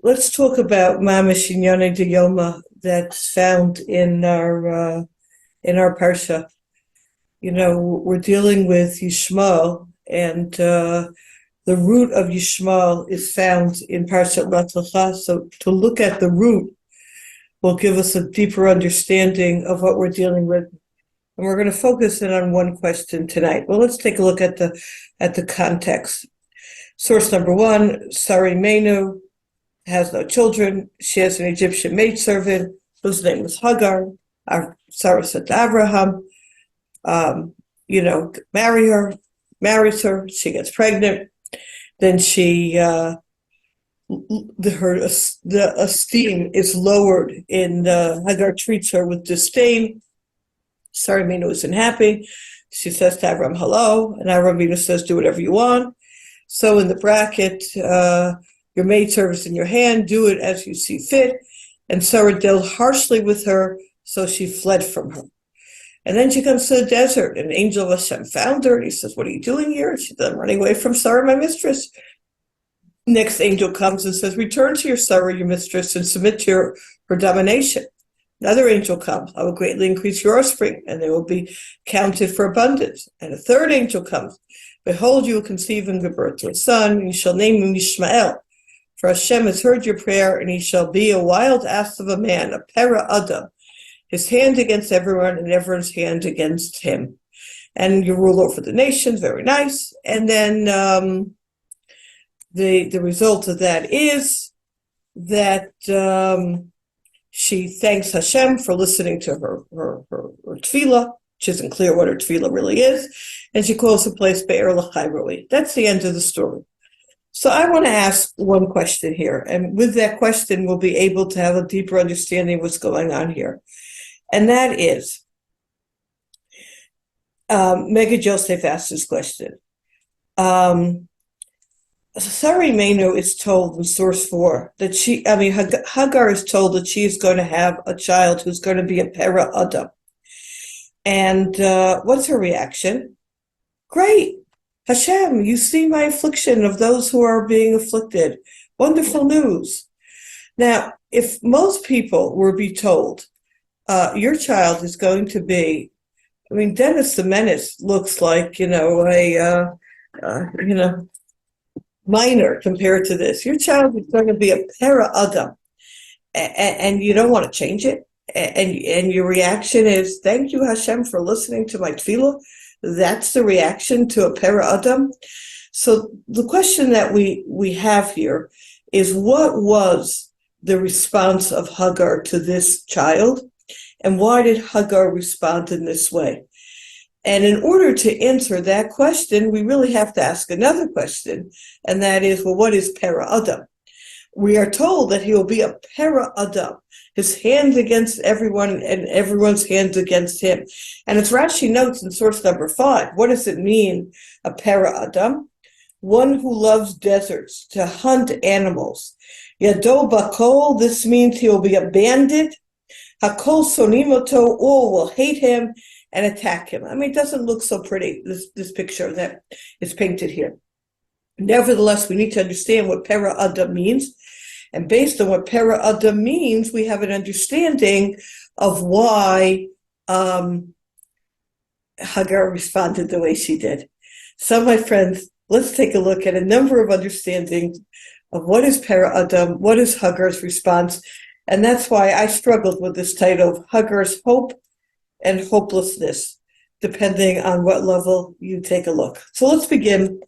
let's talk about Mamish Inyane de Yoma that's found in our Parsha. You know, we're dealing with Yishmael, and the root of Yishmael is found in Parshat Lech Lecha. So to look at the root will give us a deeper understanding of what we're dealing with. And we're going to focus in on one question tonight. Well, let's take a look at the context. Source number one, Sarah Imenu has no children. She has an Egyptian maidservant whose name was Hagar. Sarah said to Abraham, marries her. She gets pregnant. Then the esteem is lowered Hagar treats her with disdain. Sarah Imenu isn't happy. She says to Abraham, hello, and Abraham Imenu says, do whatever you want. So in the bracket, your maidservant's in your hand, do it as you see fit. And Sarah dealt harshly with her, so she fled from her. And then she comes to the desert, and an angel of Hashem found her, and he says, what are you doing here? And she said, I'm running away from Sarah, my mistress. Next angel comes and says, return to your Sarah, your mistress, and submit to her domination. Another angel comes, I will greatly increase your offspring, and they will be counted for abundance. And a third angel comes, behold, you will conceive and give birth to a son, and you shall name him Yishmael. For Hashem has heard your prayer, and he shall be a wild ass of a man, a para Adam, his hand against everyone, and everyone's hand against him. And you rule over the nations, very nice. And then the result of that is that she thanks Hashem for listening to her tefillah, which isn't clear what her tefillah really is, and she calls the place Be'er L'chai Roi. That's the end of the story. So I want to ask one question here, and with that question, we'll be able to have a deeper understanding of what's going on here. And that is, Mega Joseph asked this question. Sarah Imenu is told in source 4 that Hagar is told that she is going to have a child who's going to be a para Adam. And what's her reaction? Great. Hashem, you see my affliction of those who are being afflicted. Wonderful news. Now, if most people were be told, your child is going to be, Dennis the Menace looks like, minor compared to this. Your child is going to be a para Adam, and you don't want to change it. And your reaction is, thank you, Hashem, for listening to my tefillah. That's the reaction to a para Adam. So the question that we have here is, what was the response of Hagar to this child? And why did Hagar respond in this way? And in order to answer that question, we really have to ask another question, and that is, well, what is para Adam? We are told that he will be a para Adam, his hand against everyone and everyone's hands against him. And as Rashi notes in source number 5, what does it mean, a para Adam? One who loves deserts, to hunt animals. Yado bakol, this means he will be a bandit. Hakol sonimoto, all will hate him and attack him. It doesn't look so pretty, this picture that is painted here. Nevertheless, we need to understand what para Adam means. And based on what para Adam means, we have an understanding of why Hagar responded the way she did. So, my friends, let's take a look at a number of understandings of what is para Adam, what is Hagar's response. And that's why I struggled with this title, Hagar's Hope and Hopelessness, depending on what level you take a look. So let's begin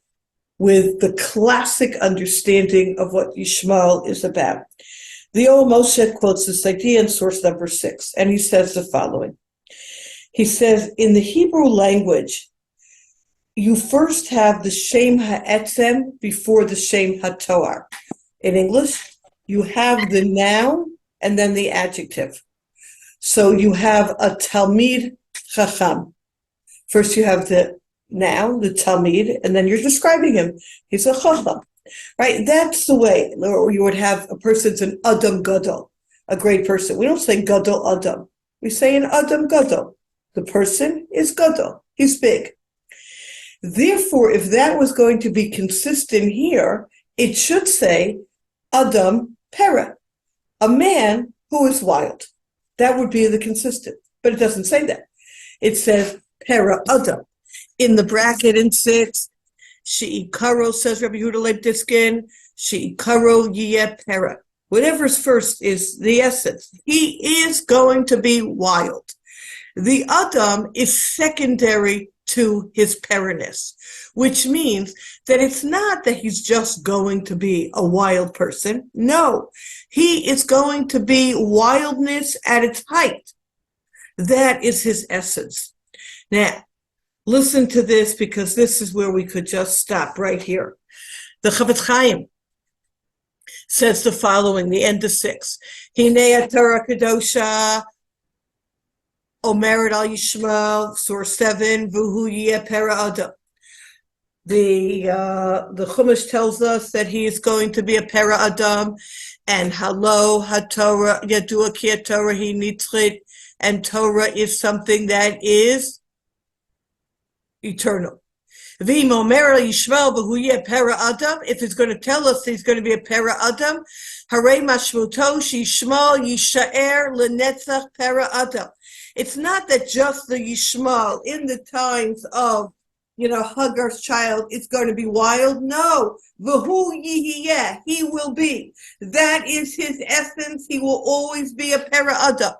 with the classic understanding of what Yishmael is about. The old Moshe quotes this idea in source number 6, and he says the following. He says, in the Hebrew language, you first have the Shem Ha'etzem before the Shem HaToar. In English, you have the noun and then the adjective. So you have a Talmid Chacham. First you have the noun, the Talmid, and then you're describing him. He's a Chacham, right? That's the way you would have a person's an Adam Gadol, a great person. We don't say Gadol Adam. We say an Adam Gadol. The person is Gadol. He's big. Therefore, if that was going to be consistent here, it should say Adam Pera, a man who is wild. That would be the consistent, but it doesn't say that. It says Pera Adam. In the bracket in 6, She'ikaro, says Rabbi Yehuda Leib Diskin, She'ikaro yeh Pera. Whatever's first is the essence. He is going to be wild. The Adam is secondary to his perness, which means that it's not that he's just going to be a wild person. No, he is going to be wildness at its height. That is his essence. Now, listen to this, because this is where we could just stop right here. The Chafetz Chaim says the following, the end of 6. Hinei Torah Kedosha Omeret al Yishmael, source 7, Vuhu yeh Pera Adam. The Chumash tells us that he is going to be a Pera Adam, and Halo HaTorah Yadua Ki Torah Hi Nitzchit, and Torah is something that is eternal. V'im Omer al Yishmael Vuhu yeh Pera Adam, if it's going to tell us he's going to be a Pera Adam, Harei Mashmuto Shishmael Yishaer Lenetzach Pera Adam. It's not that just the Yishmael in the times of, Hagar's child is going to be wild. No. V'hu yihiyeh, he will be. That is his essence. He will always be a Pera Adam.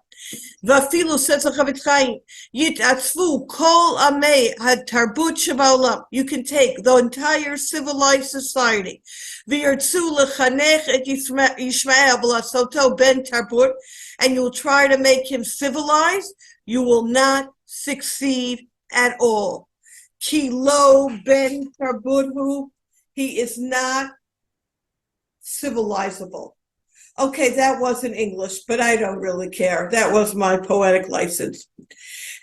V'afilu, says the Chafetz Chaim, Yitatzvu kol amei hatarbut shebaolam. You can take the entire civilized society. V'yirtzu lechanech et Yishmael v'lasoto ben tarbut, and you'll try to make him civilized. You will not succeed at all. Ki lo ben tarbuthu, he is not civilizable. Okay, that wasn't English, but I don't really care. That was my poetic license.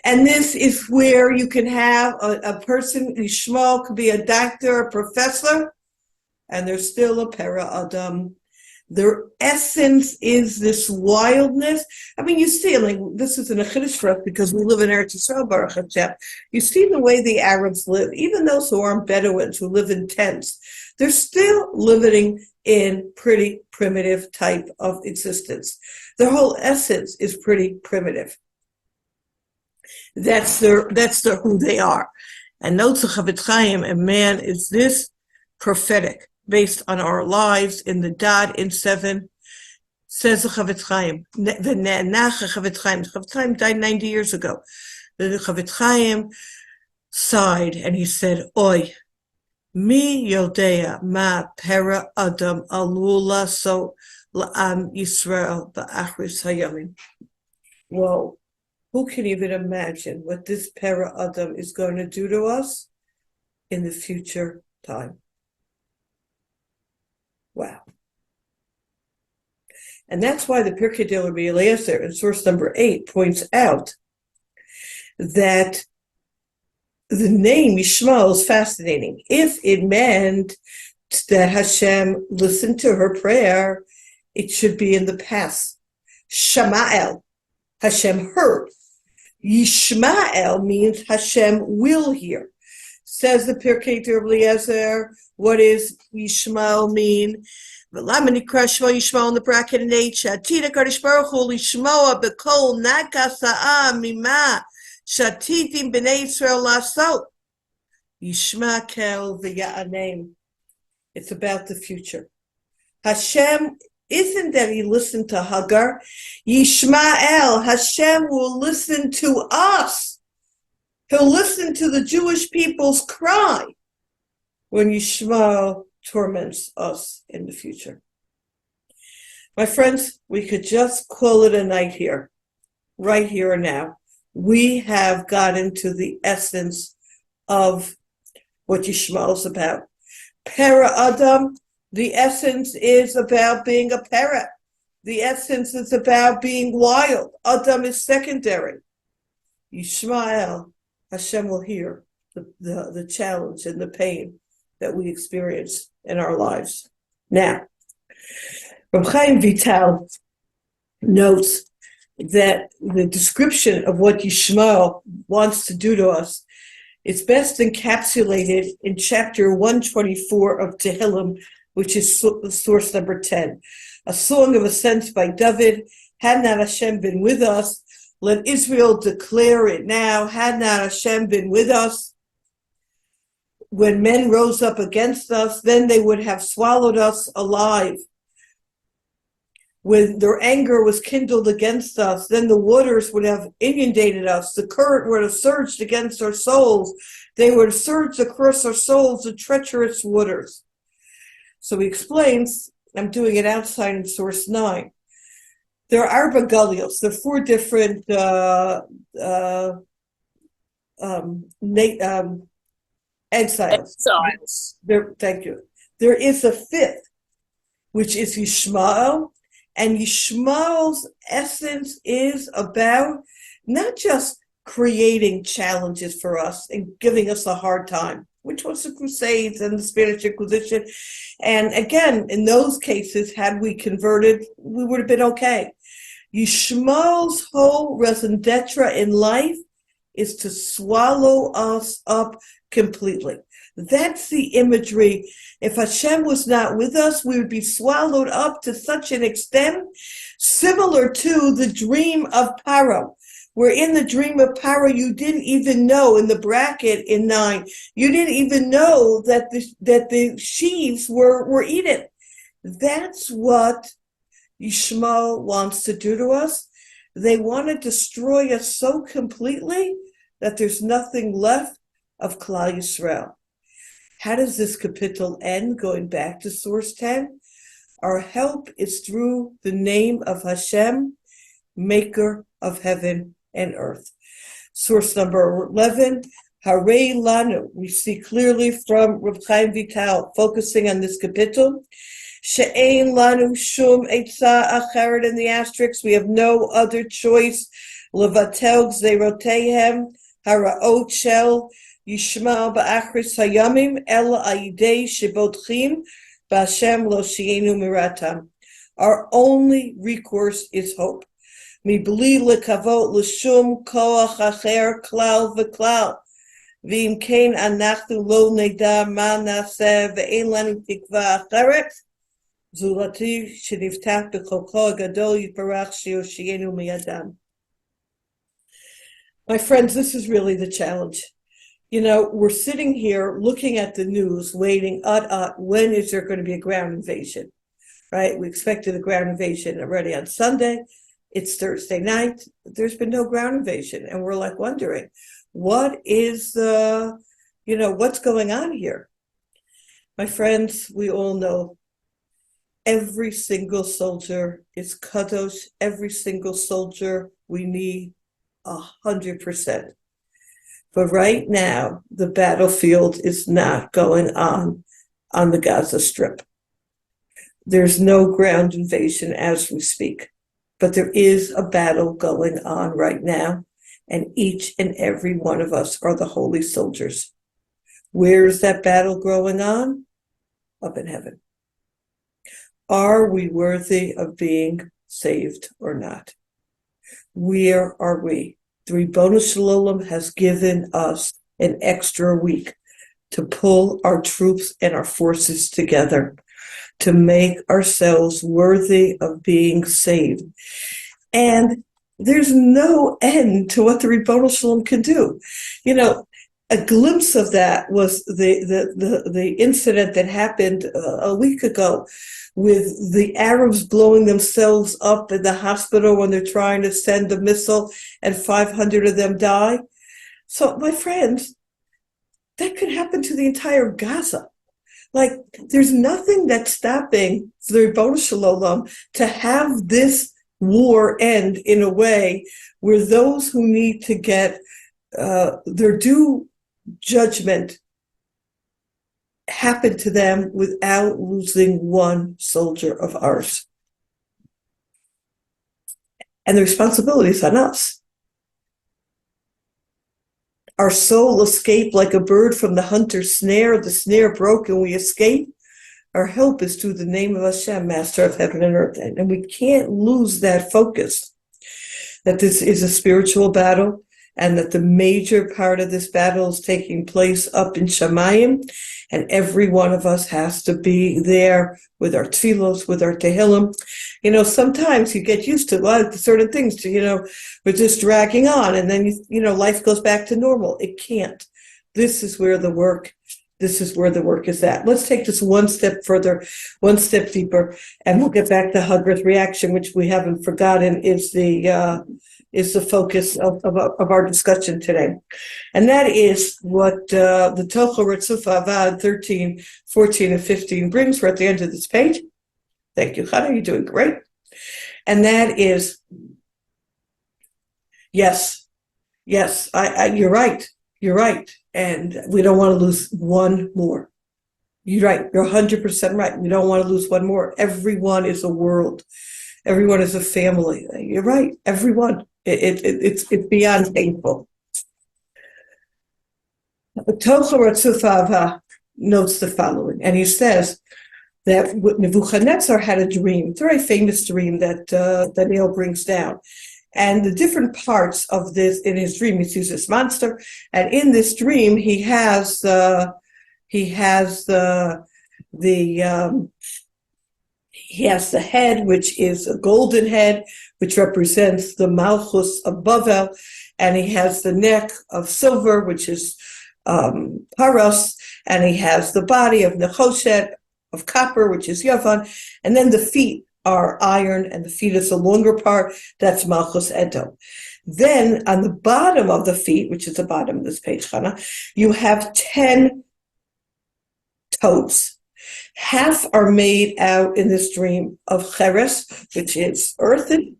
And this is where you can have a person, Yishmael could be a doctor, a professor, and they're still a Pera Adam. Their essence is this wildness. I mean, you see, this is an Chiddush for us because we live in Eretz Yisrael, Baruch Hashem. You see the way the Arabs live, even those who aren't Bedouins, who live in tents, they're still living in pretty primitive type of existence. Their whole essence is pretty primitive. That's their who they are. And notes the Chafetz Chaim, and man, is this prophetic, based on our lives in the dot in 7, says the Chafetz Chaim. The Chafetz Chaim died 90 years ago. The Chafetz Chaim sighed and he said, Oy, mi yodea ma pera adam alula so la'am Yisrael ba'achris hayamim. Whoa, who can even imagine what this pera adam is going to do to us in the future time? Wow. And that's why the Pirkei de Rabbi Eliezer in source number 8 points out that the name Yishmael is fascinating. If it meant that Hashem listened to her prayer, it should be in the past. Shama'el, Hashem heard. Yishmael means Hashem will hear. Says the Pirkei de Rabbi Eliezer, what does Yishmael mean? V'lamani krashmo Yishmael in the bracket in H. Atida Kadosh Baruch Hu lishmoa b'kol nakasa'a mima shatitim b'nei Yisrael lasot. Yishmael v'ya'anem. It's about the future. Hashem isn't that he listened to Hagar. Yishmael, Hashem will listen to us. He'll listen to the Jewish people's cry when Yishmael torments us in the future. My friends, we could just call it a night here, right here and now. We have gotten to the essence of what Yishmael is about. Pera Adam, the essence is about being a parrot. The essence is about being wild. Adam is secondary. Yishmael, Hashem will hear the challenge and the pain that we experience in our lives. Now, Reb Chaim Vital notes that the description of what Yishmael wants to do to us is best encapsulated in chapter 124 of Tehillim, which is source number 10. A song of ascent by David. Had not Hashem been with us, let Israel declare it now. Had not Hashem been with us, when men rose up against us, then they would have swallowed us alive. When their anger was kindled against us, then the waters would have inundated us. The current would have surged against our souls. They would have surged across our souls, the treacherous waters. So he explains, I'm doing it outside in source 9. There are arba galios. There are 4 different exiles. Thank you. There is a 5th, which is Yishmael. And Yishmael's essence is about not just creating challenges for us and giving us a hard time, which was the Crusades and the Spanish Inquisition. And again, in those cases, had we converted, we would have been okay. Yishmael's whole raison d'etre in life is to swallow us up completely. That's the imagery. If Hashem was not with us, we would be swallowed up to such an extent, similar to the dream of Paro, where in the dream of Paro, you didn't even know, in the bracket in 9, you didn't even know that the sheaves were eaten. That's what Yishmael wants to do to us. They want to destroy us so completely that there's nothing left of Klal Yisrael. How does this kapitel end, going back to source 10? Our help is through the name of Hashem, maker of heaven and earth. Source number 11, Harei Lanu. We see clearly from Reb Chaim Vital, focusing on this kapitel. She'ein lanu shum eitzah acheret, in the asterisk, we have no other choice. Levatel gzeirotehem haraot shel Yishmael ba'achris hayamim el ayidei shebotchim b'Hashem lo shienu miratam. Our only recourse is hope. Mibli lekavot l'shum koach acher klal v'klal. V'im kein anachnu lo neda ma naseh ve'ein lanu tikva acheret. Zulati sheniftach b'choko gadol yiparach shienu miyadam. My friends, this is really the challenge. You know, we're sitting here looking at the news, waiting, when is there going to be a ground invasion, right? We expected a ground invasion already on Sunday. It's Thursday night. There's been no ground invasion. And we're like wondering, what is, what's going on here? My friends, we all know every single soldier is kadosh. Every single soldier we need 100%. But right now, the battlefield is not going on the Gaza Strip. There's no ground invasion as we speak, but there is a battle going on right now, and each and every one of us are the holy soldiers. Where is that battle going on? Up in heaven. Are we worthy of being saved or not? Where are we? The Ribono Shel Olam has given us an extra week to pull our troops and our forces together to make ourselves worthy of being saved. And there's no end to what the Ribono Shel Olam can do. You know, a glimpse of that was the incident that happened a week ago with the Arabs blowing themselves up in the hospital when they're trying to send a missile and 500 of them die. So, my friends, that could happen to the entire Gaza. Like, there's nothing that's stopping the Ribono Shel Olam to have this war end in a way where those who need to get their due judgment happen to them without losing one soldier of ours. And the responsibility is on us. Our soul escaped like a bird from the hunter's snare. The snare broke and we escape. Our help is through the name of Hashem, master of heaven and earth. And we can't lose that focus, that this is a spiritual battle. and that the major part of this battle is taking place up in Shamayim, and every one of us has to be there with our tefillos, with our tehillim. Sometimes you get used to certain things, we're just dragging on, and then, life goes back to normal. It can't. This is where the work is at. Let's take this one step further, one step deeper, and we'll get back to Hagar's reaction, which we haven't forgotten is the focus of our discussion today. And that is what the TORAH 13, 14, and 15 brings. We're at the end of this page. Thank you, Hannah. You're doing great. And that is, yes, you're right. You're right. And we don't want to lose one more. You're right. You're 100% right. We don't want to lose one more. Everyone is a world. Everyone is a family. You're right. Everyone. It's beyond painful. TORAH notes the following, and he says that Nebuchadnezzar had a dream, a very famous dream that Daniel brings down. And the different parts of this, in his dream, he sees this monster, and in this dream, he has the head, which is a golden head, which represents the Malchus of Bavel, and he has the neck of silver, which is Paros, and he has the body of Nechoshet, of copper, which is Yavan, and then the feet are iron, and the feet is the longer part, that's Malchus Edom. Then on the bottom of the feet, which is the bottom of this page, Hannah, you have 10 toes. Half are made out in this dream of cheres, which is earthen,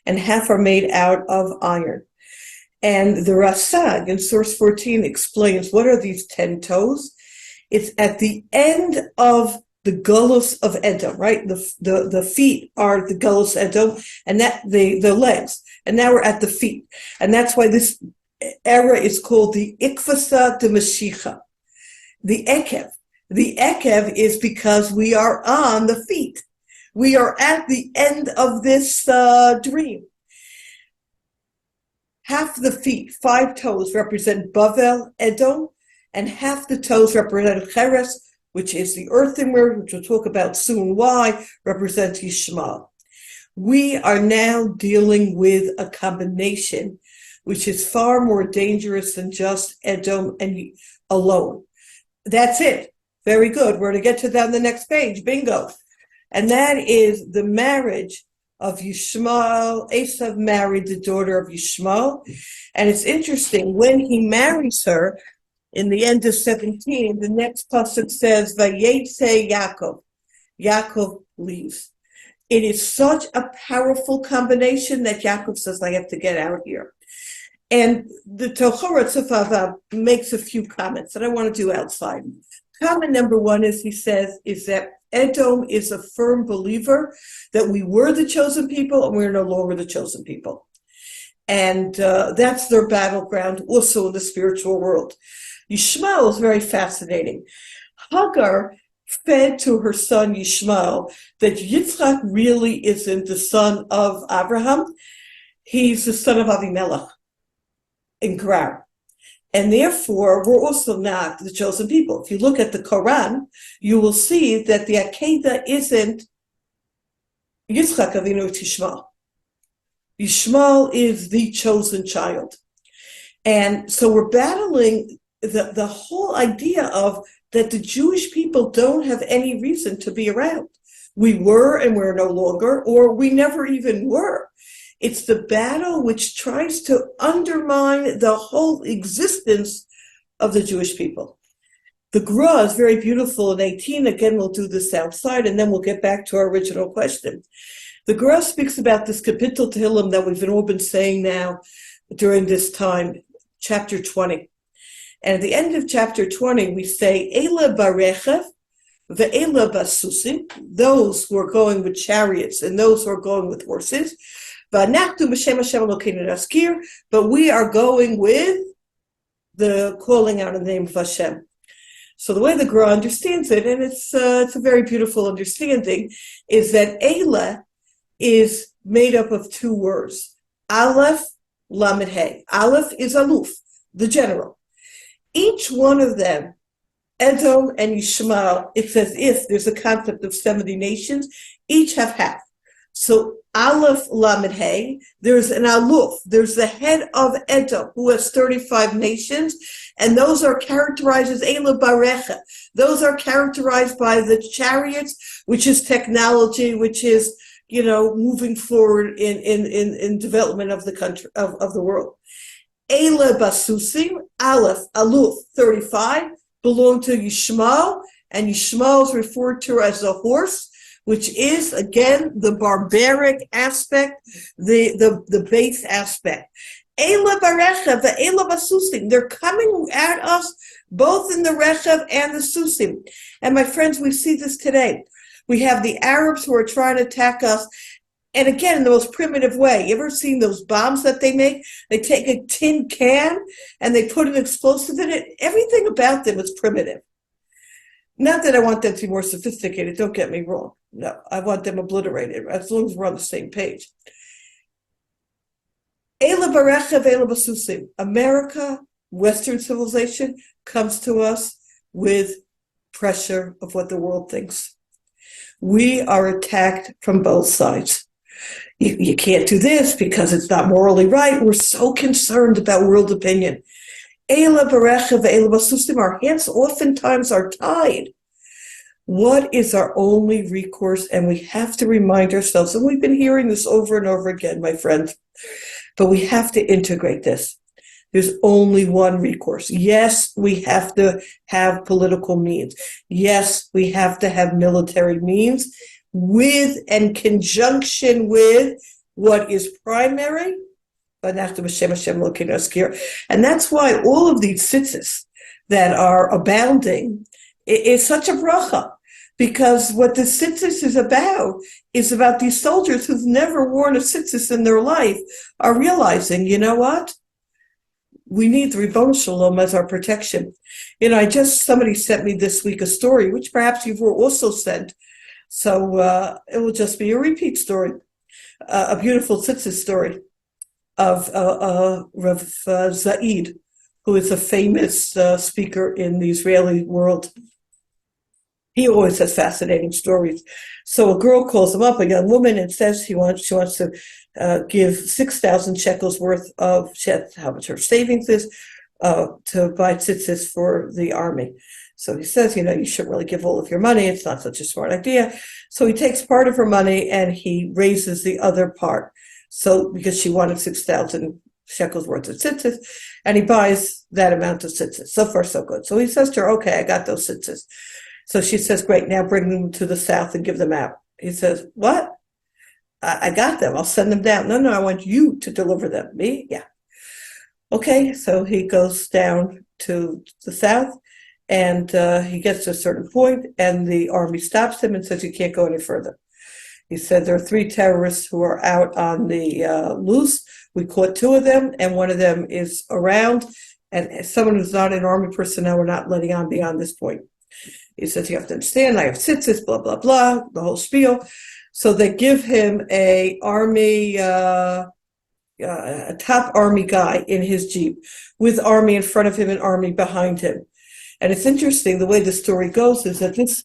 and half are made out of iron. And the Rasag in source 14 explains what are these 10 toes. It's at the end of the Gullus of Edom, right? The feet are the Gullus Edom, and that the legs. And now we're at the feet. And that's why this era is called the Ikvasa de Mashiach, the Ekev. The Ekev is because we are on the feet. We are at the end of this dream. Half the feet, 5 toes, represent Bavel, Edom, and half the toes represent Cheres, which is the earthenware, which we'll talk about soon, why, represents Yishmael. We are now dealing with a combination which is far more dangerous than just Edom and alone. That's it. Very good. We're going to get to that on the next page. Bingo. And that is the marriage of Yishmael. Esav married the daughter of Yishmael. And it's interesting, when he marries her, in the end of 17, the next pasuk says, Vayetze Yaakov. Yaakov leaves. It is such a powerful combination that Yaakov says, I have to get out here. And the TORAH makes a few comments that I want to do outside. Comment number 1 is, he says, is that Edom is a firm believer that we were the chosen people and we're no longer the chosen people. And that's their battleground also in the spiritual world. Yishmael is very fascinating. Hagar fed to her son Yishmael that Yitzchak really isn't the son of Abraham. He's the son of Avimelech in Gerar. And therefore, we're also not the chosen people. If you look at the Quran, you will see that the Akedah isn't Yitzchak Avinu, it's Yishmael. Yishmael is the chosen child. And so we're battling the whole idea of that the Jewish people don't have any reason to be around. We were and we're no longer, or we never even were. It's the battle which tries to undermine the whole existence of the Jewish people. The Gra is very beautiful in 18. Again, we'll do this outside, and then we'll get back to our original question. The Gra speaks about this Kapitel Tehillim that we've all been saying now during this time, chapter 20. And at the end of chapter 20, we say, Eila barechev ve'eila basusim, those who are going with chariots and those who are going with horses. But we are going with the calling out in the name of Hashem. So the way the Gra understands it, and it's a very beautiful understanding, is that Eila is made up of 2 words. Aleph, Lamed Hey. Aleph is Aluf, the general. Each one of them, Edom and Yishmael, it's as if there's a concept of 70 nations, each have half. So Aleph Lamed Hey, there's an Aluf, there's the head of Edom, who has 35 nations, and those are characterized as Eila Barecha. Those are characterized by the chariots, which is technology, which is, moving forward in development of the country, of the world. Eila Basusim, Aleph, Aluf, 35, belong to Yishmael, and Yishmael is referred to as a horse, which is, again, the barbaric aspect, the base aspect. Eila Barecha, Eila Basusim, they're coming at us both in the Rechav and the Susim. And my friends, we see this today. We have the Arabs who are trying to attack us, and again, in the most primitive way. You ever seen those bombs that they make? They take a tin can and they put an explosive in it. Everything about them is primitive. Not that I want them to be more sophisticated, don't get me wrong. No, I want them obliterated, as long as we're on the same page. Eila Barecha Eila Basusim. America, Western civilization, comes to us with pressure of what the world thinks. We are attacked from both sides. You can't do this because it's not morally right. We're so concerned about world opinion. Eila Barecha Eila Basusim, our hands oftentimes are tied. What is our only recourse? And we have to remind ourselves, and we've been hearing this over and over again, my friends, but we have to integrate this. There's only one recourse. Yes, we have to have political means. Yes, we have to have military means with and conjunction with what is primary. And that's why all of these tzitzis that are abounding is such a bracha, because what the tzitzis is about these soldiers who've never worn a tzitzis in their life are realizing, you know what? We need the Ribono Shalom as our protection. Somebody sent me this week a story, which perhaps you've also sent. So it will just be a repeat story, a beautiful tzitzis story of Rav Zaid, who is a famous speaker in the Israeli world. He always has fascinating stories. So a girl calls him up, a young woman, and says she wants to give 6,000 shekels worth of, how much her savings is, to buy tzitzis for the army. So he says, you shouldn't really give all of your money. It's not such a smart idea. So he takes part of her money and he raises the other part. So because she wanted 6,000 shekels worth of tzitzis, and he buys that amount of tzitzis. So far, so good. So he says to her, okay, I got those tzitzis. So she says, great, now bring them to the south and give them out. He says, what? I got them. I'll send them down. No, I want you to deliver them. Me? Yeah. Okay, so he goes down to the south, and he gets to a certain point, and the army stops him and says, you can't go any further. He said, there are 3 terrorists who are out on the loose. We caught 2 of them, and one of them is around, and someone who's not an army personnel, we're not letting on beyond this point. He says, you have to understand, I have tzitzis, blah, blah, blah, the whole spiel. So they give him a top army guy in his Jeep, with army in front of him and army behind him. And it's interesting, the way the story goes is that this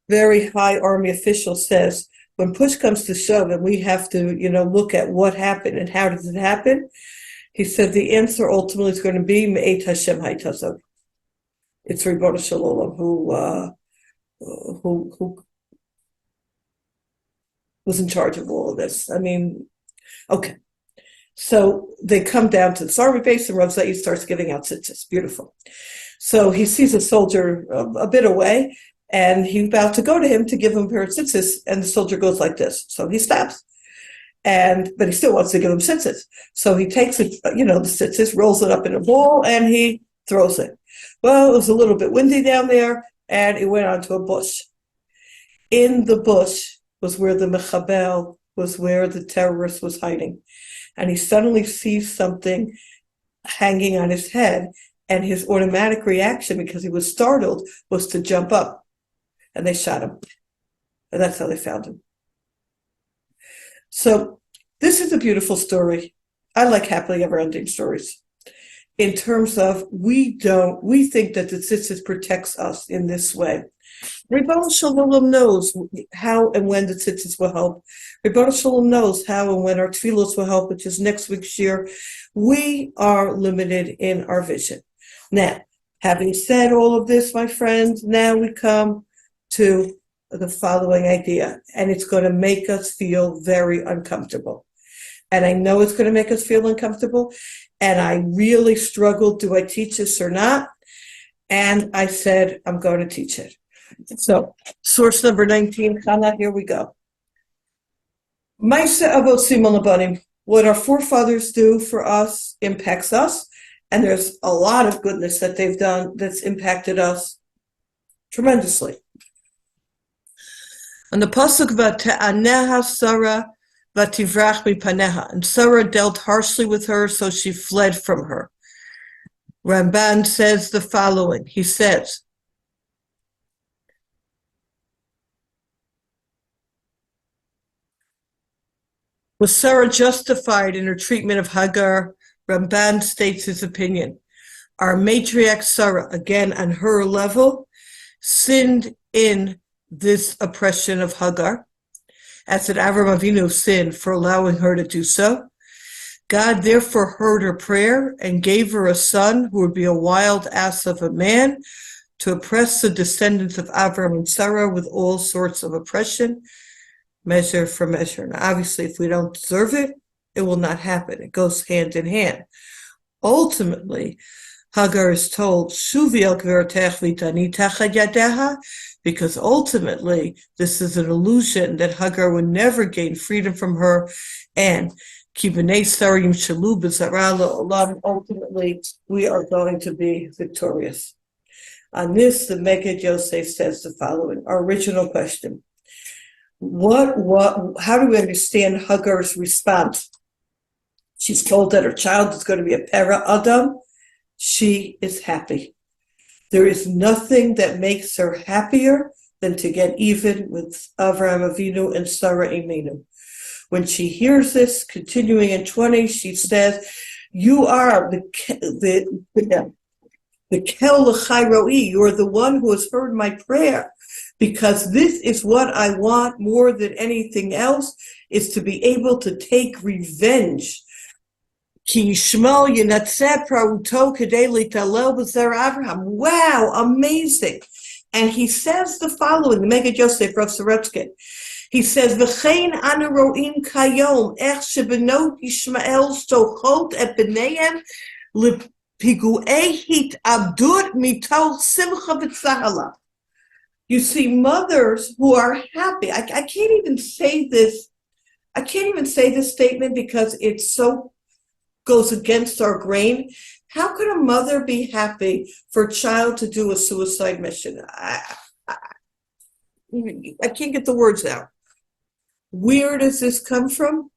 very high army official says, when push comes to shove and we have to, look at what happened and how does it happen, he said the answer ultimately is going to be Me'et Hashem Haytazov. It's Ribono Shalom who was in charge of all of this. Okay. So they come down to the army base, and Rav Zaid starts giving out tzitzis. Beautiful. So he sees a soldier a bit away, and he's about to go to him to give him a pair of tzitzis, and the soldier goes like this. So he stops. But he still wants to give him tzitzis. So he takes it, the tzitzis, rolls it up in a ball, and he throws it. Well, it was a little bit windy down there, and it went onto a bush. In the bush was where the mechabel, was where the terrorist was hiding. And he suddenly sees something hanging on his head, and his automatic reaction, because he was startled, was to jump up. And they shot him. And that's how they found him. So this is a beautiful story. I like happily ever ending stories. In terms of we think that the tzitzit protects us in this way. Ribono Shel Olam knows how and when the tzitzit will help. Ribono Shel Olam knows how and when our tefillos will help, which is next week's shir. We are limited in our vision. Now, having said all of this, my friends, now we come to the following idea, and it's going to make us feel very uncomfortable. And I know it's going to make us feel uncomfortable, and I really struggled, do I teach this or not? And I said, I'm going to teach it. So, source number 19, Chana, here we go. Ma'aseh Avot Simon Labanim, what our forefathers do for us impacts us, and there's a lot of goodness that they've done that's impacted us tremendously. On the pasuk V'te'aneha Sarah v'tivrach mipaneha, and Sarah dealt harshly with her, so she fled from her. Ramban says the following. He says, was Sarah justified in her treatment of Hagar? Ramban states his opinion. Our matriarch Sarah, again on her level, sinned in this oppression of Hagar, as did Avram Avinu sinned for allowing her to do so. God therefore heard her prayer and gave her a son who would be a wild ass of a man to oppress the descendants of Avram and Sarah with all sorts of oppression, measure for measure. Now, obviously, if we don't deserve it, it will not happen. It goes hand in hand. Ultimately, Hagar is told, Shuvi al gvertech v'tani tachad yadeha, because ultimately, this is an illusion that Hagar would never gain freedom from her, and ki b'nei sarim shalu b'zara la'olam, ultimately, we are going to be victorious. On this, the Meged Yosef says the following, our original question. How do we understand Hagar's response? She's told that her child is going to be a para Adam. She is happy. There is nothing that makes her happier than to get even with Avraham Avinu and Sarah Imenu. When she hears this, continuing in 20, she says, you are the Kel L'chai Ro'i, you are the one who has heard my prayer, because this is what I want more than anything else, is to be able to take revenge. Wow, amazing. And he says the following, the Meged Yosef, Rav Sorotzkin. He says, V'chein anu ro'im kayom, ech shebenot Yishmael sochot et b'neihem l'pigu'ei hit'abdut mitoch simcha b'tzahala. You see mothers who are happy. I can't even say this. I can't even say this statement because it so goes against our grain. How could a mother be happy for a child to do a suicide mission? I can't get the words out. Where does this come from?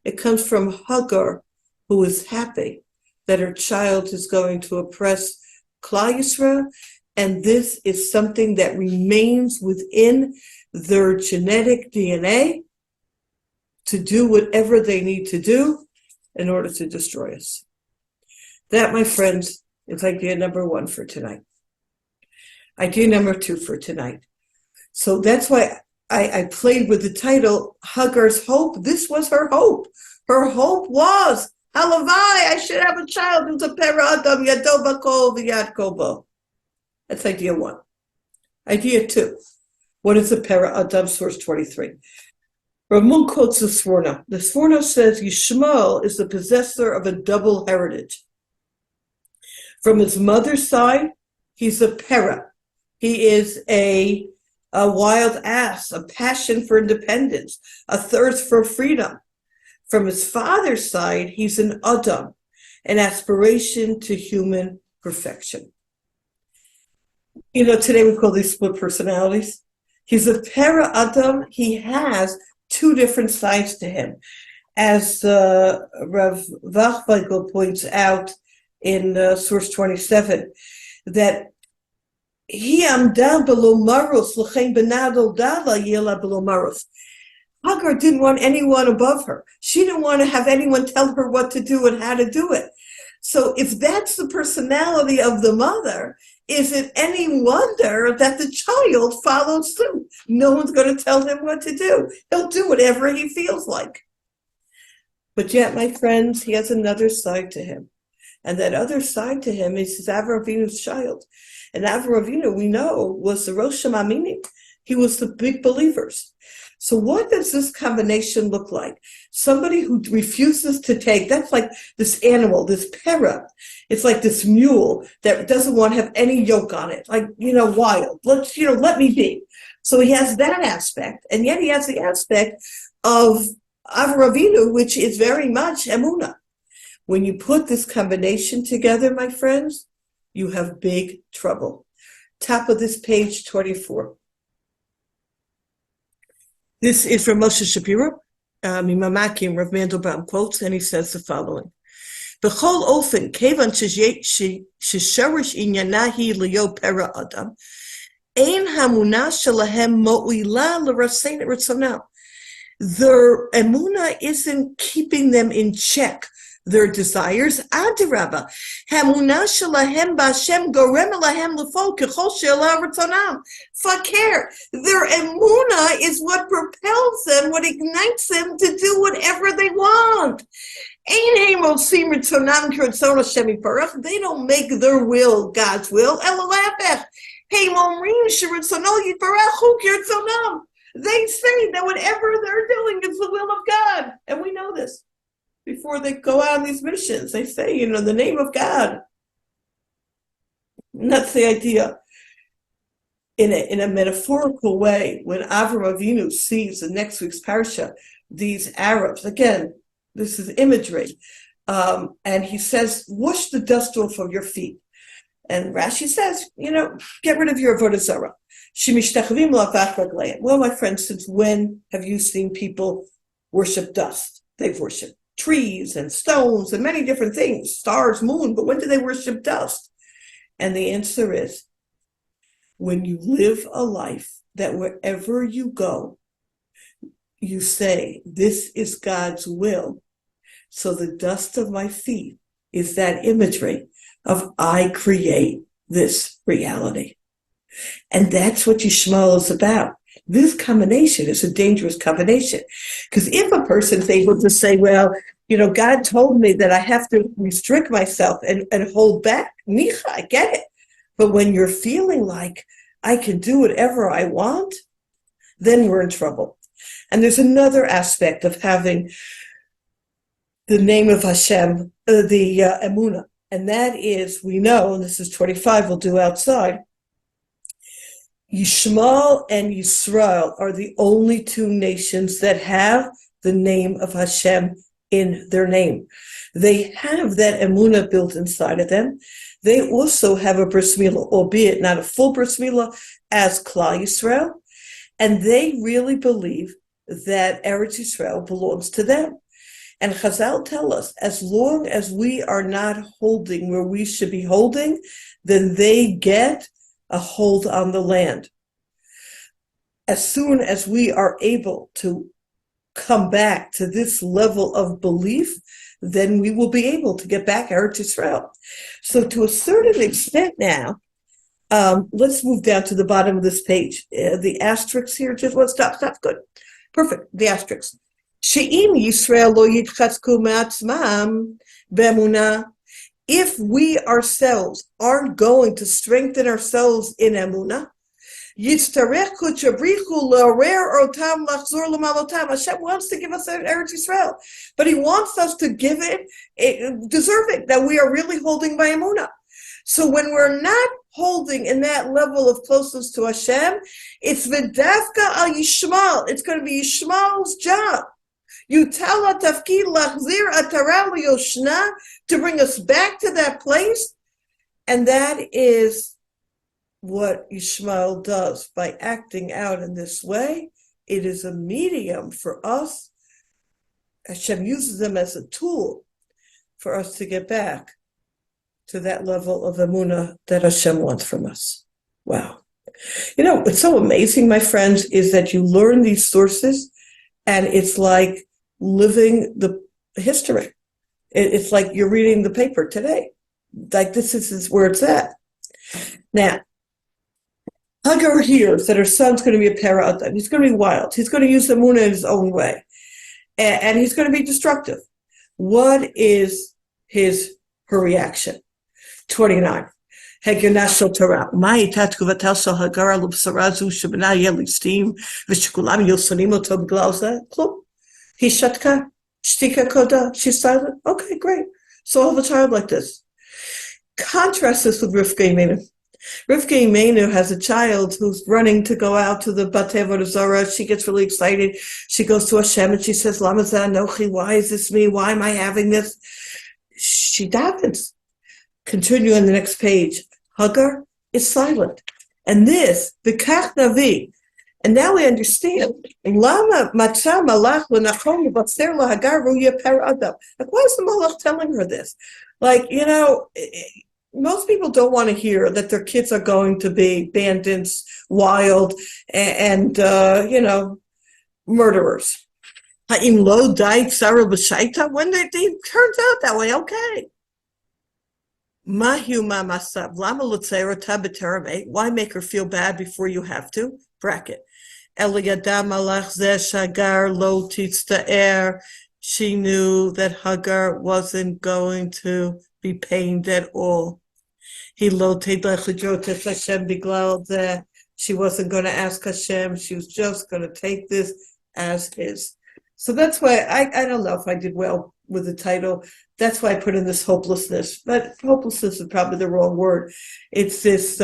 It comes from Hagar, who is happy that her child is going to oppress Klal Yisrael, and this is something that remains within their genetic DNA to do whatever they need to do in order to destroy us. That, my friends, is idea number 1 for tonight. Idea number 2 for tonight. So that's why I played with the title, Hagar's Hope. This was her hope. Her hope was, Halavai, I should have a child who's a para adam, yado bakol v'yad kobo. That's idea 1. Idea 2. What is a para adam? Source 23. Ramon quotes the Sforno. The Sforno says Yishmael is the possessor of a double heritage. From his mother's side, he's a para. He is a wild ass, a passion for independence, a thirst for freedom. From his father's side, he's an Adam, an aspiration to human perfection. You know, today we call these split personalities. He's a para Adam. He has 2 different sides to him. As Rav Wachweigel points out in source 27, that he amda below maros l'chein benado dala yela below maros. Hagar didn't want anyone above her. She didn't want to have anyone tell her what to do and how to do it. So if that's the personality of the mother, is it any wonder that the child follows suit? No one's going to tell him what to do. He'll do whatever he feels like. But yet, my friends, he has another side to him. And that other side to him is his Avraham Avinu's child. And Avraham Avinu, we know, was the Rosh Hamaaminim. He was the big believers. So what does this combination look like? Somebody who refuses to take, that's like this animal, this para. It's like this mule that doesn't want to have any yoke on it, like, wild. Let me be. So he has that aspect. And yet he has the aspect of Avraham Avinu, which is very much emunah. When you put this combination together, my friends, you have big trouble. Top of this page, 24. This is from Moshe Shapiro, Mimamakim, Rav Mandelbaum quotes, and he says the following. B'chol ofen, kevan shesharish inyanahi liyo pera adam, ein hamuna shalahem mo'ila l'rasein ritzonam. Their emunah isn't keeping them in check. Their desires, adirabba, hamuna shalahem b'Hashem gorem lahem lefol kechol she'ela ritzonam. Fakir. Their emunah is what propels them, what ignites them to do whatever they want. They don't make their will God's will. They say that whatever they're doing is the will of God. And we know this. Before they go out on these missions, they say, the name of God. And that's the idea. In a metaphorical way, when Avraham Avinu sees in next week's Parsha, these Arabs, again, this is imagery, and he says, wash the dust off of your feet. And Rashi says, get rid of your avodah zarah. Well, my friends, since when have you seen people worship dust? They've worshipped trees and stones and many different things, stars, moon, but when do they worship dust? And the answer is, when you live a life that wherever you go, you say, this is God's will. So the dust of my feet is that imagery of I create this reality. And that's what Yishmael is about. This combination is a dangerous combination. Because if a person's able to say, well, God told me that I have to restrict myself and hold back, Micha, I get it. But when you're feeling like I can do whatever I want, then we're in trouble. And there's another aspect of having the name of Hashem, the emunah. And that is, we know, and this is 25, we'll do outside, Yishmael and Yisrael are the only two nations that have the name of Hashem in their name. They have that emunah built inside of them. They also have a bris milah, albeit not a full bris milah as Klal Yisrael, and they really believe that Eretz Yisrael belongs to them. And Chazal tell us, as long as we are not holding where we should be holding, then they get a hold on the land. As soon as we are able to come back to this level of belief, then we will be able to get back Eretz Yisrael. So to a certain extent now, let's move down to the bottom of this page. The asterisks here, stop, good. Perfect, the asterisks. She'im Yisrael lo yitchatzku me'atzmam be'emunah. If we ourselves aren't going to strengthen ourselves in emunah, yitztarech kuchabrichu la'orer otam lachzor l'malotam. Hashem wants to give us Eretz Yisrael, but He wants us to give it deserving, that we are really holding by emunah. So when we're not holding in that level of closeness to Hashem, it's v'dafka al Yishmael. It's going to be Yishmael's job. Yutala tafkid lachzir atara liyoshna, to bring us back to that place. And that is what Yishmael does by acting out in this way. It is a medium for us. Hashem uses them as a tool for us to get back to that level of emunah that Hashem wants from us. Wow. What's so amazing, my friends, is that you learn these sources And it's like living the history. It's like you're reading the paper today. Like this is where it's at. Now, Hagar hears that her son's going to be a para adam. He's going to be wild. He's going to use the moon in his own way. And he's going to be destructive. What is her reaction? 29. Hagar nashal TORAH. Ma הייתה תגובתה של הגר על הבשורה זו שבנה יהיה ליסטים ושכולם יהיו שונאים אותו בגלל זה? כלום. היא שתקה. Shtika koda, she's silent. Okay, great. So I'll have a child like this. Contrast this with Rivka Imenu. Rivka Imenu has a child who's running to go out to the Batei Avodah Zarah. She gets really excited. She goes to Hashem and she says, Lama za anochi? Why is this me? Why am I having this? She davens. Continue on the next page. Hagar is silent. And this, B'kach Navi. And now we understand. Lama matza malach l'nachon l'batzer lahagar ruya per adam. Like, why is the malach telling her this? Like, most people don't want to hear that their kids are going to be bandits, wild, and murderers. Ha'im lo dai tzara b'shaita? When it turns out that way, okay. Mahu ma masav lama l'tzera ta b'teramei? Why make her feel bad before you have to? Bracket. Eliyada malach zeh shagar lo titzta'er. She knew that Hagar wasn't going to be pained at all. He lo teidlech l'jotes Hashem biglal zeh. She wasn't going to ask Hashem. She was just going to take this as is. So that's why I don't know if I did well with the title. That's why I put in this hopelessness. But hopelessness is probably the wrong word. It's this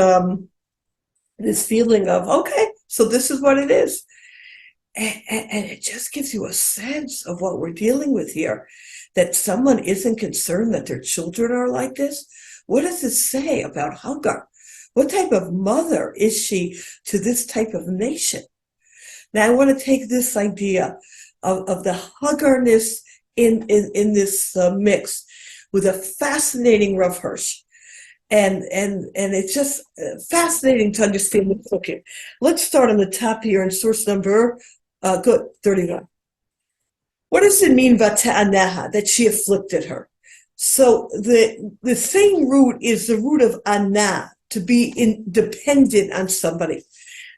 this feeling of, okay, so this is what it is. And it just gives you a sense of what we're dealing with here, that someone isn't concerned that their children are like this. What does it say about Hagar? What type of mother is she to this type of nation? Now, I want to take this idea of the Hagarness in this mix with a fascinating Rav Hirsch. And it's just fascinating to understand this. Okay, let's start on the top here in source number, 39. What does it mean, vata'anaha, that she afflicted her? So the same root is the root of ana, to be dependent on somebody.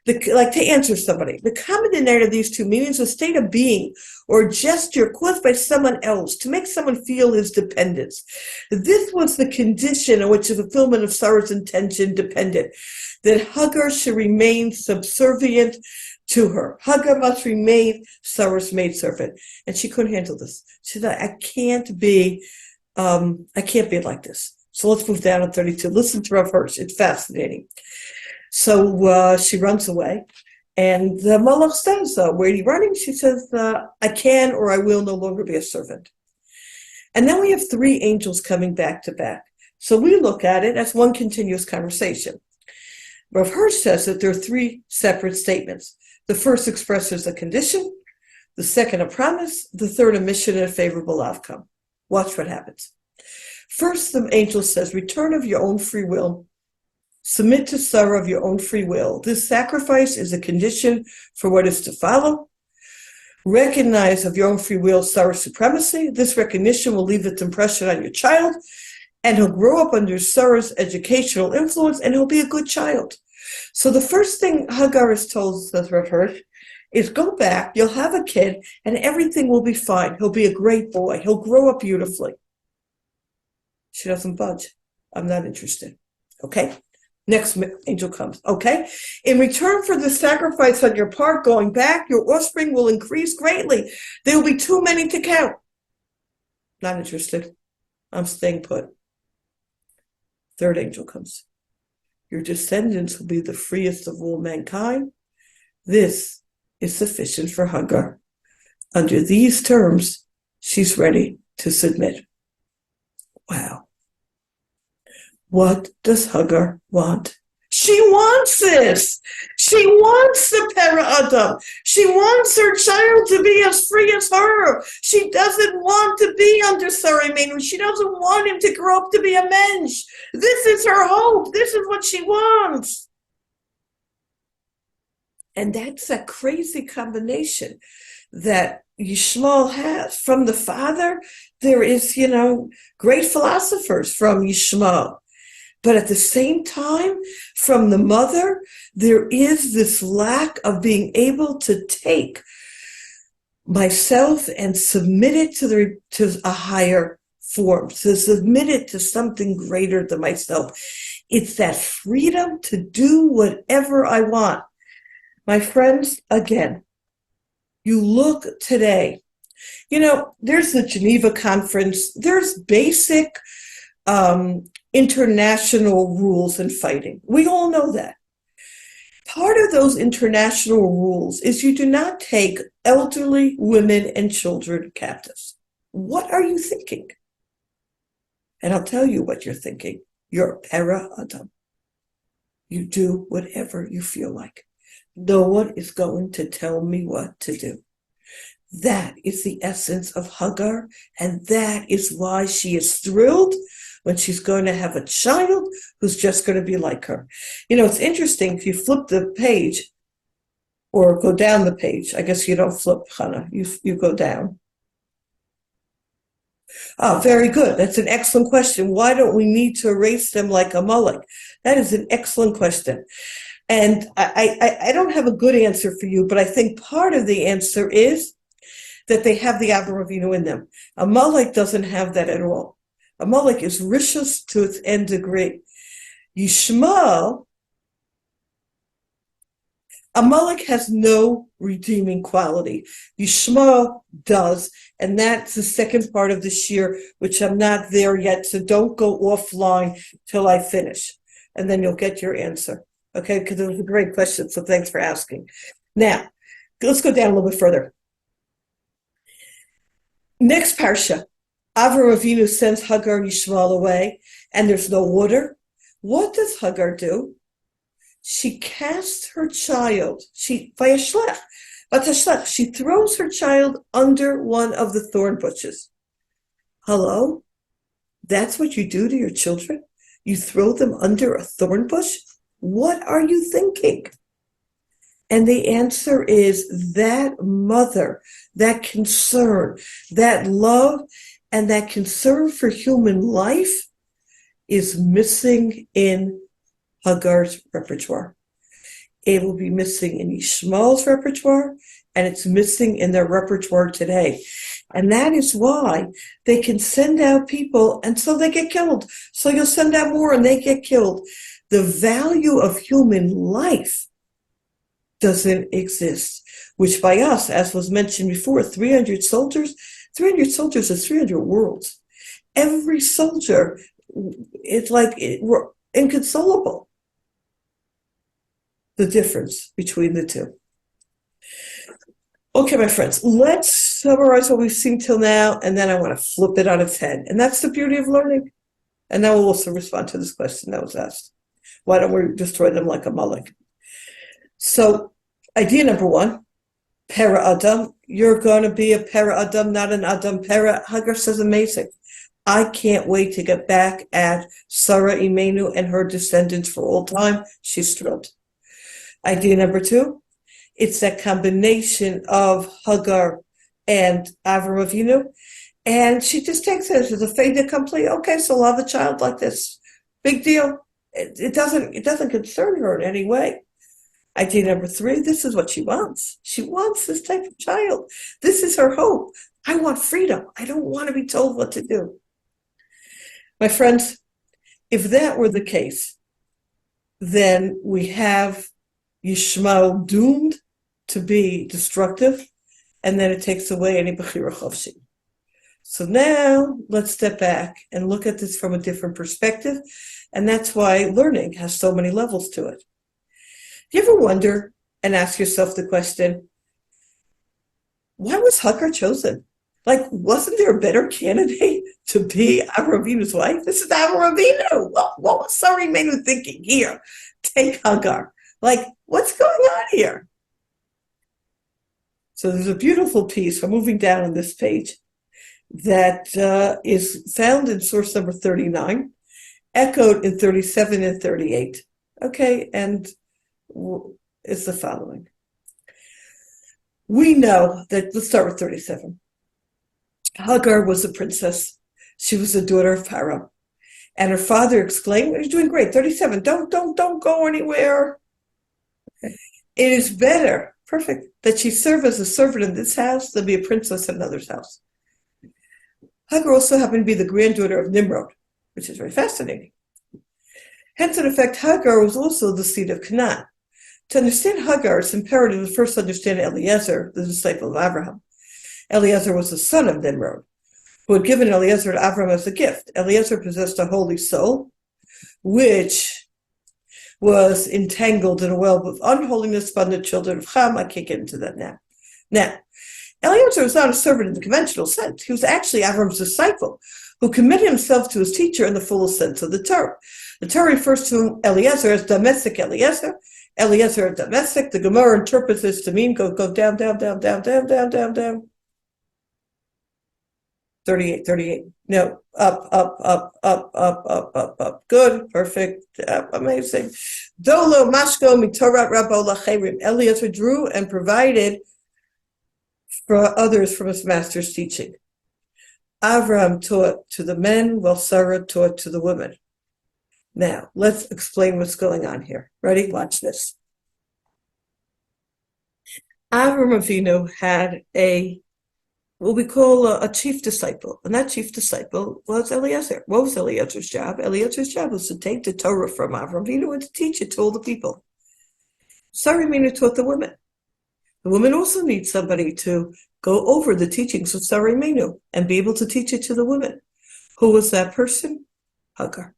Like to answer somebody. The common denominator of these two meanings is a state of being or gesture caused by someone else to make someone feel his dependence. This was the condition in which the fulfillment of Sarah's intention depended, that Hagar should remain subservient to her. Hagar must remain Sarah's maidservant. And she couldn't handle this. She thought, I can't be like this. So let's move down to 32. Listen to Rav Hirsch. It's fascinating. So she runs away, and the Malach says, where are you running? She says, I can or I will no longer be a servant. And then we have three angels coming back to back. So we look at it as one continuous conversation. Rav Hirsch says that there are three separate statements. The first expresses a condition, the second a promise, the third a mission and a favorable outcome. Watch what happens. First, the angel says, return of your own free will. Submit to Sarah of your own free will. This sacrifice is a condition for what is to follow. Recognize of your own free will Sarah's supremacy. This recognition will leave its impression on your child, and he'll grow up under Sarah's educational influence, and he'll be a good child. So the first thing Hagar is told, says Rav Hirsch, is go back, you'll have a kid, and everything will be fine. He'll be a great boy. He'll grow up beautifully. She doesn't budge. I'm not interested. Okay? Next angel comes, okay? In return for the sacrifice on your part, going back, your offspring will increase greatly. There will be too many to count. Not interested. I'm staying put. Third angel comes. Your descendants will be the freest of all mankind. This is sufficient for Hagar. Under these terms, she's ready to submit. Wow. What does Hagar want? She wants this. She wants the para adam. She wants her child to be as free as her. She doesn't want to be under Sarah Imenu. She doesn't want him to grow up to be a mensch. This is her hope. This is what she wants. And that's a crazy combination. that Yishmael has. From the father, there is, great philosophers from Yishmael. But at the same time, from the mother, there is this lack of being able to take myself and submit it to a higher form, to submit it to something greater than myself. It's that freedom to do whatever I want. My friends, again, you look today, there's the Geneva Conference, there's basic international rules in fighting. We all know that. Part of those international rules is you do not take elderly women and children captives. What are you thinking? And I'll tell you what you're thinking. You're a para adam. You do whatever you feel like. No one is going to tell me what to do. That is the essence of Hagar, and that is why she is thrilled when she's going to have a child who's just going to be like her. It's interesting, if you flip the page, or go down the page, I guess you don't flip, Hannah, you go down. Oh, very good. That's an excellent question. Why don't we need to erase them like Amalek? That is an excellent question. And I don't have a good answer for you, but I think part of the answer is that they have the Avraham Avinu in them. Amalek doesn't have that at all. Amalek is rishus to its nth degree. Yishmael, Amalek has no redeeming quality. Yishmael does, and that's the second part of the shir, which I'm not there yet, so don't go offline till I finish, and then you'll get your answer. Okay, because it was a great question, so thanks for asking. Now, let's go down a little bit further. Next parsha, Avraham Avinu sends Hagar and Yishmael away, and there's no water. What does Hagar do? She casts her child. She throws her child under one of the thorn bushes. Hello? That's what you do to your children? You throw them under a thorn bush? What are you thinking? And the answer is that mother, that concern, that love, and that concern for human life is missing in Hagar's repertoire. It will be missing in Yishmael's repertoire, and it's missing in their repertoire today. And that is why they can send out people, and so they get killed. So you'll send out more, and they get killed. The value of human life doesn't exist, which by us, as was mentioned before, 300 soldiers is 300 worlds. Every soldier, it's like we're inconsolable, the difference between the two. Okay, my friends, let's summarize what we've seen till now, and then I want to flip it on its head. And that's the beauty of learning. And then we'll also respond to this question that was asked. Why don't we destroy them like Amalek? So, idea number one, para Adam. You're going to be a para Adam, not an Adam para. Hagar says, amazing. I can't wait to get back at Sarah Imenu and her descendants for all time. She's thrilled. Idea number two, it's that combination of Hagar and Avraham Avinu, and she just takes it as a fait accompli. Okay, so I'll have a child like this. Big deal. It doesn't concern her in any way. Idea number three, this is what she wants. She wants this type of child. This is her hope. I want freedom. I don't want to be told what to do. My friends, if that were the case, then we have Yishmael doomed to be destructive, and then it takes away any Bechira Chavshi. So now let's step back and look at this from a different perspective, and that's why learning has so many levels to it. Do you ever wonder and ask yourself the question, why was Hagar chosen? Like, wasn't there a better candidate to be Avraham Avinu's wife? This is Avraham Avinu. What was Sarah Imenu thinking here? Take Hagar. Like, what's going on here? So there's a beautiful piece, I'm moving down on this page, that is found in source number 39, echoed in 37 and 38. Okay, and it's the following. We know that, let's start with 37. Hagar was a princess. She was the daughter of Pharaoh. And her father exclaimed, "You're doing great. 37. Don't go anywhere. It is better, perfect, that she serve as a servant in this house than be a princess in another's house." Hagar also happened to be the granddaughter of Nimrod, which is very fascinating. Hence, in effect, Hagar was also the seed of Canaan. To understand Hagar, it's imperative to first understand Eliezer, the disciple of Abraham. Eliezer was the son of Nimrod, who had given Eliezer to Abraham as a gift. Eliezer possessed a holy soul, which was entangled in a web of unholiness by the children of Ham. I can't get into that now. Now, Eliezer was not a servant in the conventional sense. He was actually Avram's disciple, who committed himself to his teacher in the fullest sense of the Torah. The Torah refers to Eliezer as domestic Eliezer. Eliezer as domestic. The Gemara interprets this to mean go down. 38. No, up. Good, perfect, amazing. Dolo mashko mitorat rabo lacherim. Eliezer drew and provided for others from his master's teaching. Avram taught to the men, while Sarah taught to the women. Now, let's explain what's going on here. Ready? Watch this. Avram Avinu had what we call a chief disciple, and that chief disciple was Eliezer. What was Eliezer's job? Eliezer's job was to take the Torah from Avram Avinu and to teach it to all the people. Sarah Imenu taught the women. The women also need somebody to go over the teachings of Sarah Imenu and be able to teach it to the women. Who was that person? Hagar.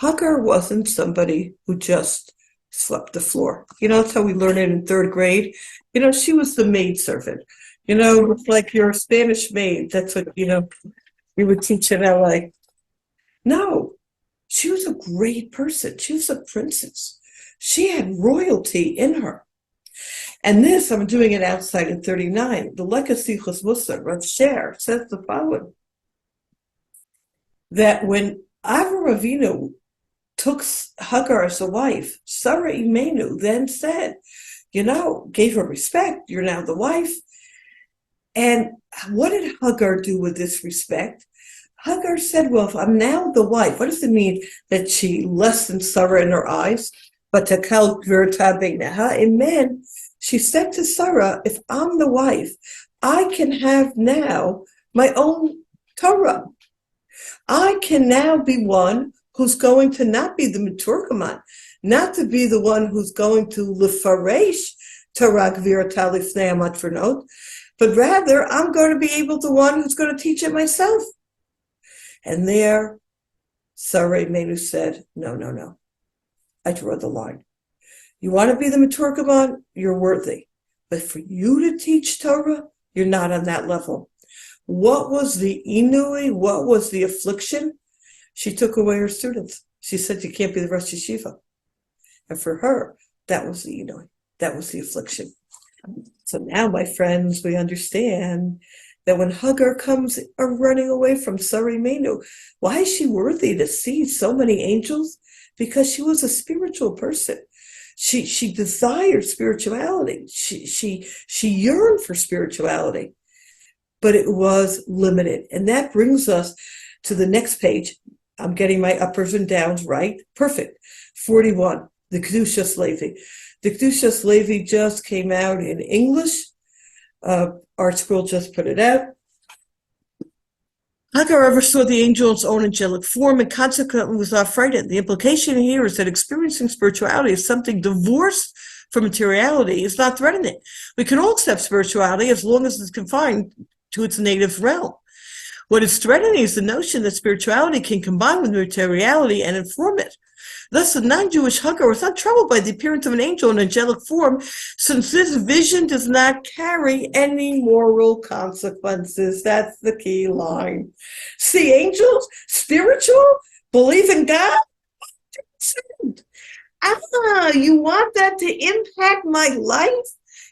Hagar wasn't somebody who just swept the floor. That's how we learn it in third grade. She was the maidservant. It's like you're a Spanish maid. That's what, we would teach in LA. No, she was a great person. She was a princess. She had royalty in her. And this, I'm doing it outside in 39. The Legacy Chus Rav Sher says the following: that when Avram Avinu took Hagar as a wife, Sarah Imenu then said, gave her respect. You're now the wife. And what did Hagar do with this respect? Hagar said, well, if I'm now the wife, what does it mean that she less than Sarah in her eyes? But to kal gvirta beineha, it meant she said to Sarah, if I'm the wife, I can have now my own Torah. I can now be one who's going to not be the Meturkaman, not to be the one who's going to lefaresh Torah gvirta lifnei amatronot, but rather I'm going to be able to one who's going to teach it myself. And there, Sarah Imenu said, no. I draw the line. You want to be the Meturkaman? You're worthy. But for you to teach Torah, you're not on that level. What was the inui? What was the affliction? She took away her students. She said, you can't be the Rosh Yeshiva. And for her, that was the inui. That was the affliction. So now, my friends, we understand that when Hagar comes running away from Sarah Imenu, why is she worthy to see so many angels? Because she was a spiritual person. She desired spirituality. She yearned for spirituality, but it was limited. And that brings us to the next page. I'm getting my uppers and downs right. Perfect. 41, the Kedushas Levi. The Kedushas Levi just came out in English. Art Scroll just put it out. Hagar ever saw the angel in its own angelic form and consequently was not frightened. The implication here is that experiencing spirituality as something divorced from materiality is not threatening. We can all accept spirituality as long as it's confined to its native realm. What is threatening is the notion that spirituality can combine with materiality and inform it. Thus, the non-Jewish Hagar was not troubled by the appearance of an angel in angelic form, since this vision does not carry any moral consequences. That's the key line. See angels, spiritual, believe in God. You want that to impact my life?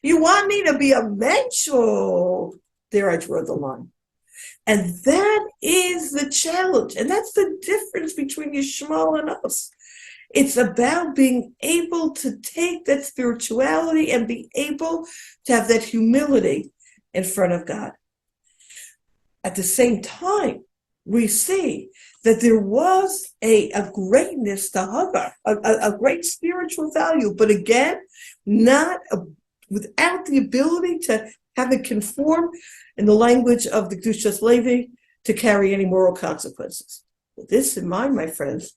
You want me to be a mensch? Oh, there I draw the line. And that is the challenge. And that's the difference between Yishmael and us. It's about being able to take that spirituality and be able to have that humility in front of God. At the same time, we see that there was a greatness to Hagar, a great spiritual value, but again, without the ability to have it conform, in the language of the Kedushas Levi, to carry any moral consequences. With this in mind, my friends,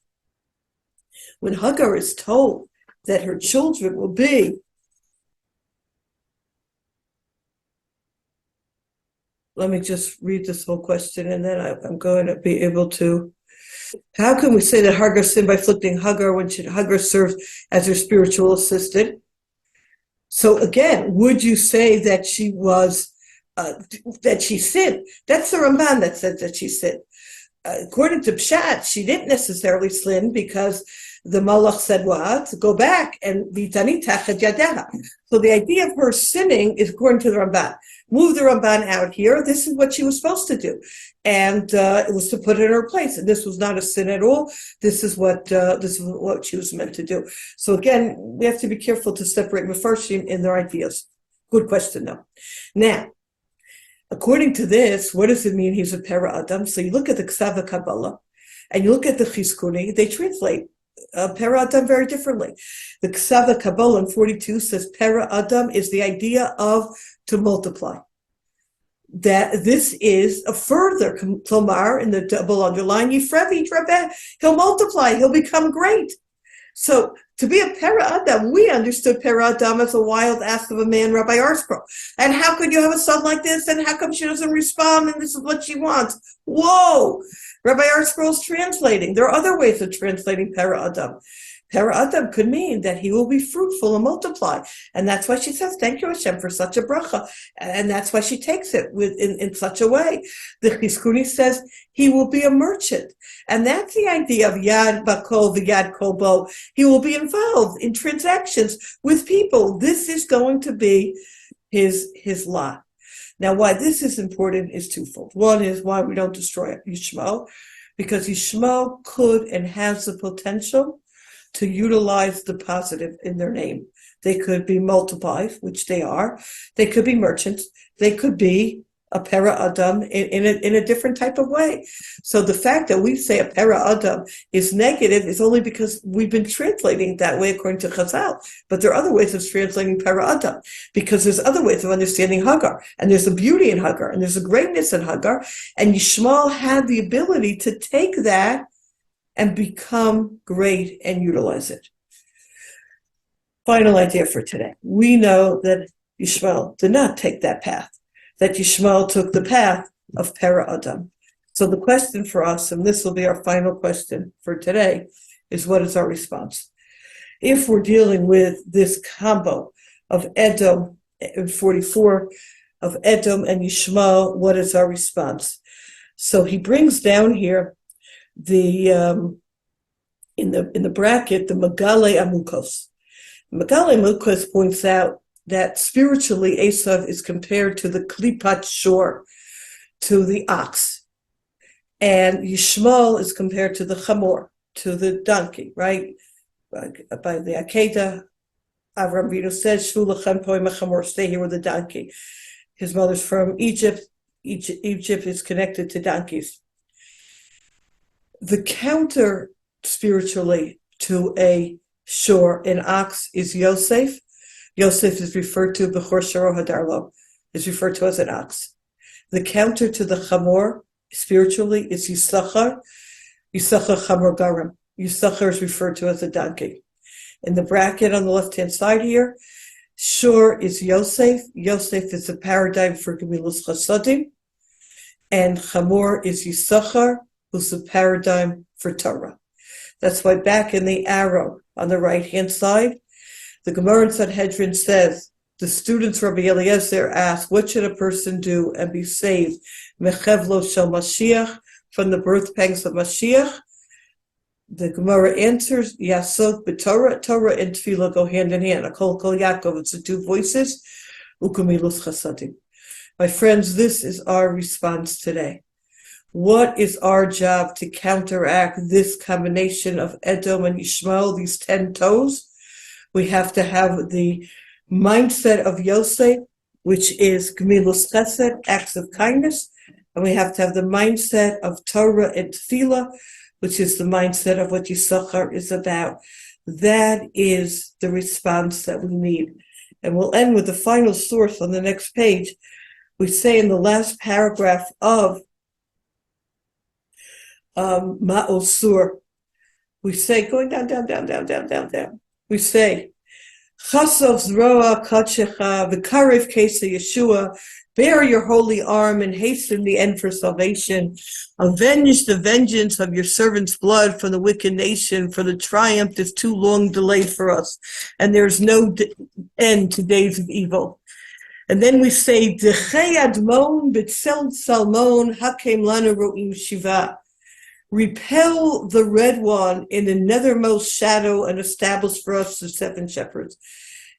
when Hagar is told that her children will be let me just read this whole question and then I'm going to be able to. How can we say that Hagar sinned by afflicting Hagar when Hagar served as her spiritual assistant? So again, would you say that she was, that she sinned? That's the Ramban that said that she sinned. According to Pshat, she didn't necessarily sin because the Malach said what? Go back and vitani tachat yadeha. So the idea of her sinning is according to the Ramban. Move the Ramban out here. This is what she was supposed to do, and it was to put it in her place. And this was not a sin at all. This is what she was meant to do. So again, we have to be careful to separate Mefarshim in their ideas. Good question, though. Now, according to this, what does it mean he's a Para Adam? So you look at the Ksava Kabbalah, and you look at the Chizkuni. They translate Para Adam very differently. The Ksava Kabbalah in 42 says Para Adam is the idea of to multiply. That this is a further Tomar in the double underline, Yifrevi Drabeh, he'll multiply, he'll become great. So to be a Para Adam, we understood Para Adam as a wild ass of a man, Rabbi Arskro. And how could you have a son like this? And how come she doesn't respond? And this is what she wants. Whoa! Rabbi Arskro is translating. There are other ways of translating Para Adam. Para Adam could mean that he will be fruitful and multiply. And that's why she says, thank you, Hashem, for such a bracha. And that's why she takes it in such a way. The Chizkuni says he will be a merchant. And that's the idea of Yad Bakol, the Yad Kobo. He will be involved in transactions with people. This is going to be his lot. Now, why this is important is twofold. One is why we don't destroy Yishmael, because Yishmael could and has the potential to utilize the positive in their name. They could be multiplied, which they are. They could be merchants. They could be a Para Adam in a different type of way. So the fact that we say a Para Adam is negative is only because we've been translating that way according to Chazal. But there are other ways of translating Para Adam, because there's other ways of understanding Hagar. And there's a beauty in Hagar, and there's a greatness in Hagar. And Yishmael had the ability to take that and become great and utilize it. Final idea for today. We know that Yishmael did not take that path, that Yishmael took the path of Para Adam. So the question for us, and this will be our final question for today, is what is our response? If we're dealing with this combo of Edom in 44, of Edom and Yishmael, what is our response? So he brings down here the in the bracket the Megale Amukos. Megale Amukos points out that spiritually Esav is compared to the Klipat shore, to the ox, and Yishmael is compared to the Chamor, to the donkey, right? By the Akedah, Avram Avinu says, "Shvu lachem poim hachamor," stay here with the donkey. His mother's from Egypt. Egypt is connected to donkeys. The counter spiritually to a shore, an ox, is Yosef. Yosef is referred to, Bechor Sharo Hadarlo, is referred to as an ox. The counter to the Chamor spiritually is Yisachar. Yisachar Chamor Garam. Yisachar is referred to as a donkey. In the bracket on the left-hand side here, Shur is Yosef. Yosef is a paradigm for Gemilus Chasadim. And Chamor is Yisachar, who's a paradigm for Torah. That's why back in the arrow on the right-hand side, the Gemara in Sanhedrin says, the students Rabbi Eliezer asked, what should a person do and be saved? Mechevlo shel Mashiach, from the birth pangs of Mashiach. The Gemara answers, Yasod b'Torah. Torah and Tefillah go hand in hand. Akol kol Yaakov, it's the two voices. Ukumilus chasadim. My friends, this is our response today. What is our job to counteract this combination of Edom and Yishmael, these 10 toes? We have to have the mindset of Yosef, which is Gemilus Chesed, acts of kindness, and we have to have the mindset of Torah and Tefillah, which is the mindset of what Yisachar is about. That is the response that we need. And we'll end with the final source on the next page. We say in the last paragraph of Ma'osur, we say, going down, we say, Chasov zroa kachecha, v'karev kesa Yeshua, bear your holy arm and hasten the end for salvation. Avenge the vengeance of your servant's blood from the wicked nation, for the triumph is too long delayed for us, and there's no end to days of evil. And then we say, Dechei admon b'tzel salmon hakem lanu ro'im shiva. Repel the red one in the nethermost shadow and establish for us the 7 shepherds.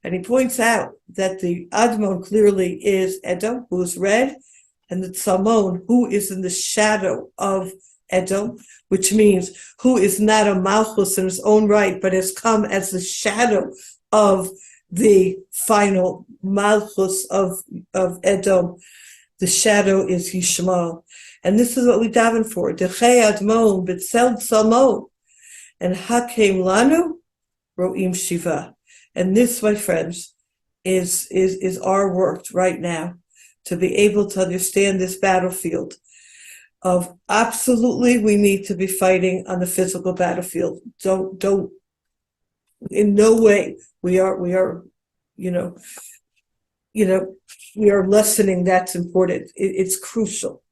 And he points out that the Admon clearly is Edom, who is red, and the Tzalmon, who is in the shadow of Edom, which means who is not a Malchus in his own right, but has come as the shadow of the final Malchus of Edom. The shadow is Yishmael. And this is what we daven for. Dechei admon b'tzel tzalmon, and hakem lanu ro'im shiva. And this, my friends, is our work right now, to be able to understand this battlefield of absolutely we need to be fighting on the physical battlefield. Don't in no way we are we are lessening that's important. It's crucial.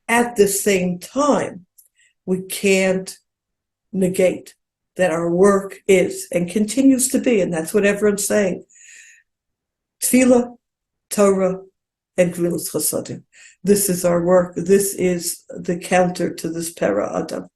At the same time, we can't negate that our work is and continues to be, and that's what everyone's saying, Tefillah, Torah, and Gemilut Chasadim. This is our work. This is the counter to this Para Adam.